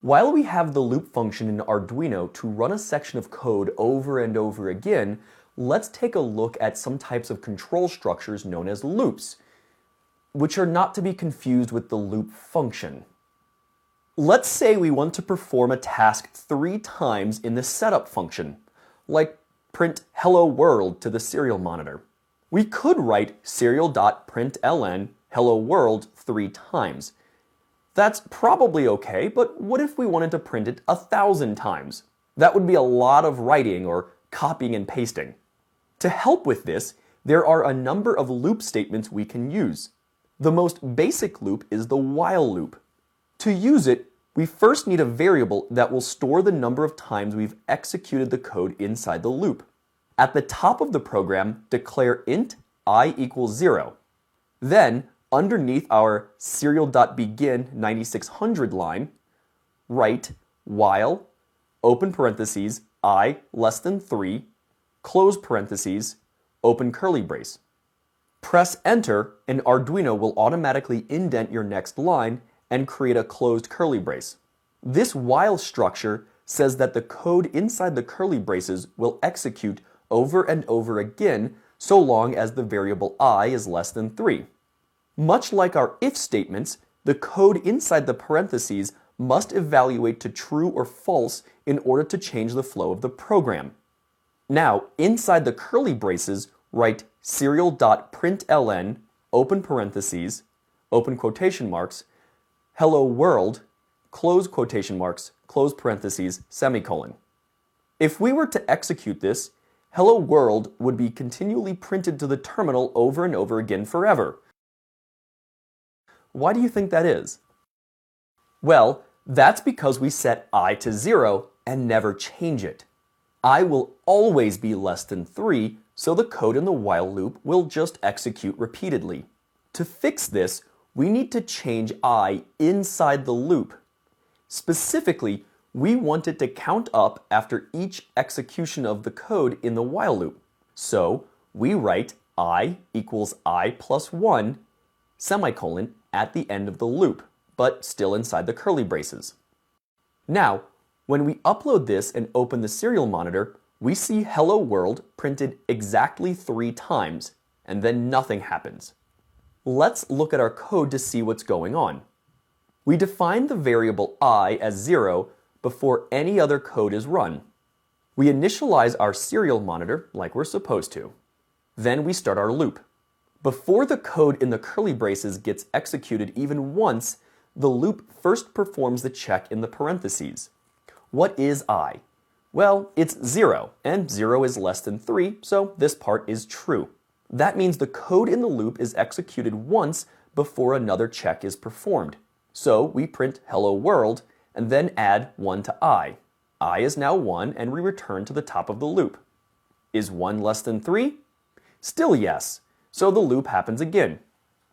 While we have the loop function in Arduino to run a section of code over and over again, let's take a look at some types of control structures known as loops, which are not to be confused with the loop function. Let's say we want to perform a task 3 times in the setup function, like print hello world to the serial monitor. We could write serial.println hello world 3 times. That's probably okay, but what if we wanted to print it 1,000 times? That would be a lot of writing or copying and pasting. To help with this, there are a number of loop statements we can use. The most basic loop is the while loop. To use it, we first need a variable that will store the number of times we've executed the code inside the loop. At the top of the program, declare int I equals 0. Then, underneath our serial.begin 9600 line, write while, open parentheses, I less than 3, close parentheses, open curly brace. Press enter and Arduino will automatically indent your next line and create a closed curly brace. This while structure says that the code inside the curly braces will execute over and over again so long as the variable I is less than 3. Much like our if statements, the code inside the parentheses must evaluate to true or false in order to change the flow of the program. Now, inside the curly braces, write serial.println, open parentheses, open quotation marks, hello world, close quotation marks, close parentheses, semicolon. If we were to execute this, hello world would be continually printed to the terminal over and over again forever. Why do you think that is? Well, that's because we set I to 0 and never change it. I will always be less than 3, so the code in the while loop will just execute repeatedly. To fix this, we need to change I inside the loop. Specifically, we want it to count up after each execution of the code in the while loop. So we write I equals I plus 1, semicolon, at the end of the loop, but still inside the curly braces. Now, when we upload this and open the serial monitor, we see hello world printed exactly 3 times, and then nothing happens. Let's look at our code to see what's going on. We define the variable I as 0 before any other code is run. We initialize our serial monitor like we're supposed to. Then we start our loop. Before the code in the curly braces gets executed even once, the loop first performs the check in the parentheses. What is I? Well, it's 0, and 0 is less than 3, so this part is true. That means the code in the loop is executed once before another check is performed. So we print hello world, and then add 1 to I. I is now 1, and we return to the top of the loop. Is 1 less than 3? Still yes. So the loop happens again.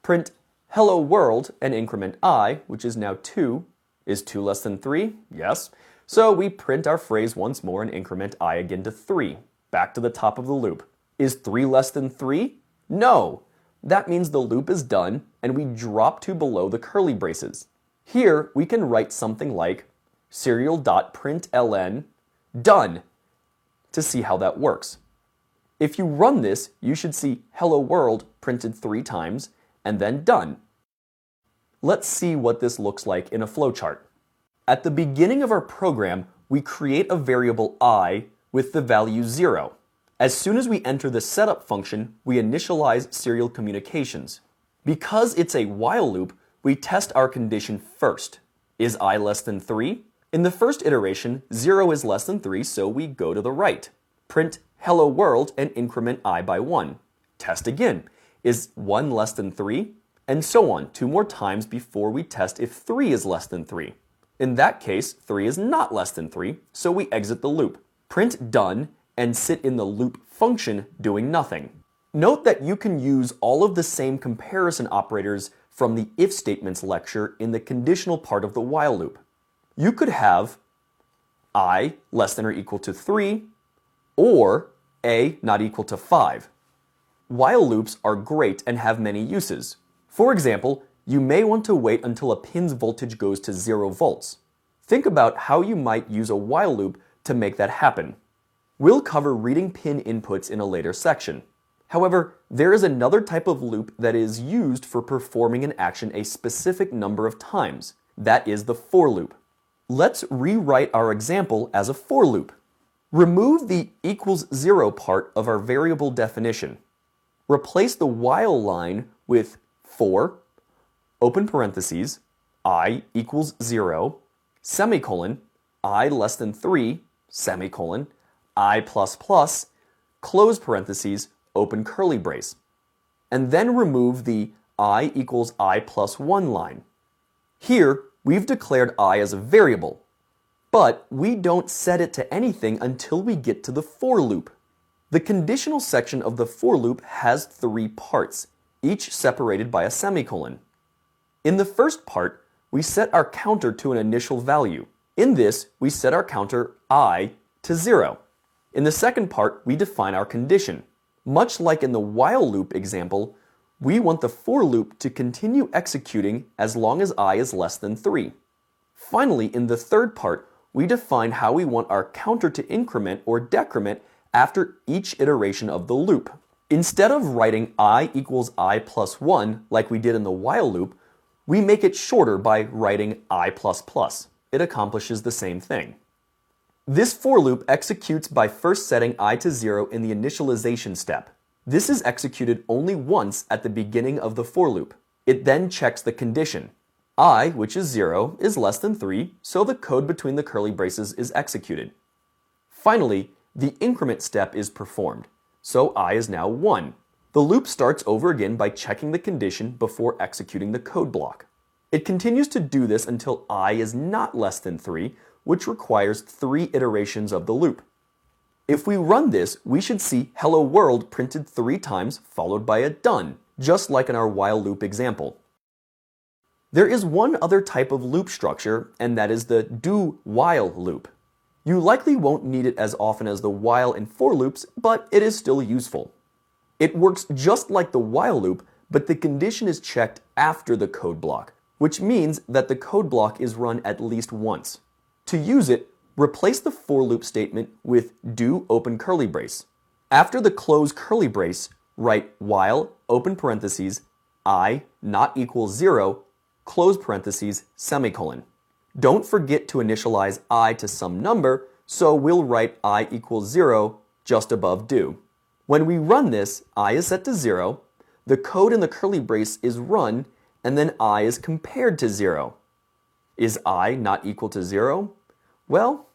Print hello world and increment I, which is now 2. Is 2 less than 3? Yes. So we print our phrase once more and increment I again to 3. Back to the top of the loop. Is 3 less than 3? No. That means the loop is done and we drop to below the curly braces. Here we can write something like serial.println done to see how that works. If you run this, you should see hello world printed 3 times and then done. Let's see what this looks like in a flowchart. At the beginning of our program, we create a variable I with the value 0. As soon as we enter the setup function, we initialize serial communications. Because it's a while loop, we test our condition first. Is I less than 3? In the first iteration, 0 is less than 3, so we go to the right. Print hello world and increment I by 1. Test again. Is 1 less than 3? And so on, 2 more times before we test if 3 is less than 3. In that case, 3 is not less than 3, so we exit the loop. Print done and sit in the loop function doing nothing. Note that you can use all of the same comparison operators from the if statements lecture in the conditional part of the while loop. You could have I less than or equal to 3 or a not equal to 5. While loops are great and have many uses. For example, you may want to wait until a pin's voltage goes to 0 volts. Think about how you might use a while loop to make that happen. We'll cover reading pin inputs in a later section. However, there is another type of loop that is used for performing an action a specific number of times. That is the for loop. Let's rewrite our example as a for loop. Remove the equals 0 part of our variable definition. Replace the while line with for, open parentheses, I equals 0, semicolon, I less than 3, semicolon, I plus plus, close parentheses, open curly brace. And then remove the I equals I plus 1 line. Here, we've declared I as a variable, but we don't set it to anything until we get to the for loop. The conditional section of the for loop has 3 parts, each separated by a semicolon. In the first part, we set our counter to an initial value. In this, we set our counter I to 0. In the second part, we define our condition. Much like in the while loop example, we want the for loop to continue executing as long as I is less than 3. Finally, in the third part, we define how we want our counter to increment or decrement after each iteration of the loop. Instead of writing I equals I plus 1 like we did in the while loop, we make it shorter by writing I plus plus. It accomplishes the same thing. This for loop executes by first setting I to 0 in the initialization step. This is executed only once at the beginning of the for loop. It then checks the condition. I, which is 0, is less than 3, so the code between the curly braces is executed. Finally, the increment step is performed, so I is now 1. The loop starts over again by checking the condition before executing the code block. It continues to do this until I is not less than 3, which requires 3 iterations of the loop. If we run this, we should see hello world printed 3 times followed by a done, just like in our while loop example. There is one other type of loop structure, and that is the do while loop. You likely won't need it as often as the while and for loops, but it is still useful. It works just like the while loop, but the condition is checked after the code block, which means that the code block is run at least once. To use it, replace the for loop statement with do open curly brace. After the close curly brace, write while open parentheses I not equals 0, close parentheses, semicolon. Don't forget to initialize I to some number, so we'll write I equals 0 just above do. When we run this, I is set to 0, the code in the curly brace is run, and then I is compared to 0. Is I not equal to 0? Well,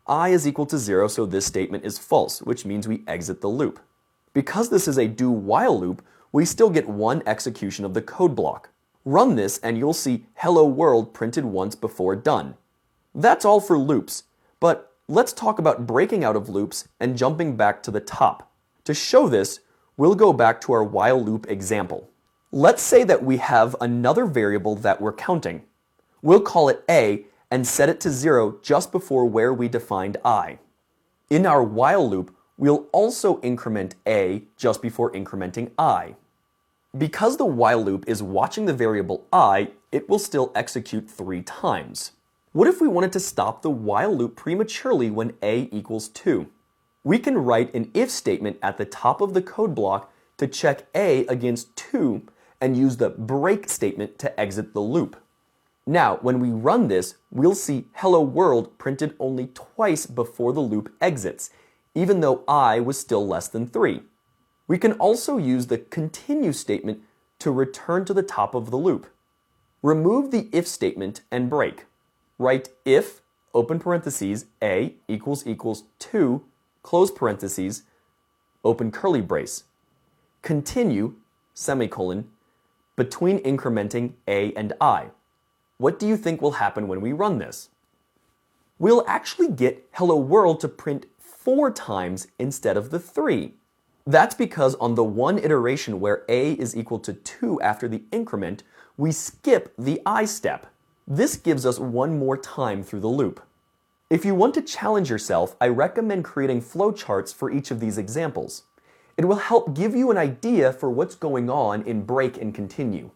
I is equal to 0, so this statement is false, which means we exit the loop. Because this is a do while loop, we still get one execution of the code block. Run this and you'll see hello world printed once before done. That's all for loops, but let's talk about breaking out of loops and jumping back to the top. To show this, we'll go back to our while loop example. Let's say that we have another variable that we're counting. We'll call it a and set it to 0 just before where we defined I. In our while loop, we'll also increment a just before incrementing I. Because the while loop is watching the variable I, it will still execute 3 times. What if we wanted to stop the while loop prematurely when a equals 2? We can write an if statement at the top of the code block to check a against 2 and use the break statement to exit the loop. Now, when we run this, we'll see hello world printed only twice before the loop exits, even though I was still less than 3. We can also use the continue statement to return to the top of the loop. Remove the if statement and break. Write if, open parentheses, a equals 2, close parentheses, open curly brace. Continue, semicolon, between incrementing a and I. What do you think will happen when we run this? We'll actually get hello world to print 4 times instead of the 3. That's because on the one iteration where a is equal to 2 after the increment, we skip the I step. This gives us one more time through the loop. If you want to challenge yourself, I recommend creating flowcharts for each of these examples. It will help give you an idea for what's going on in break and continue.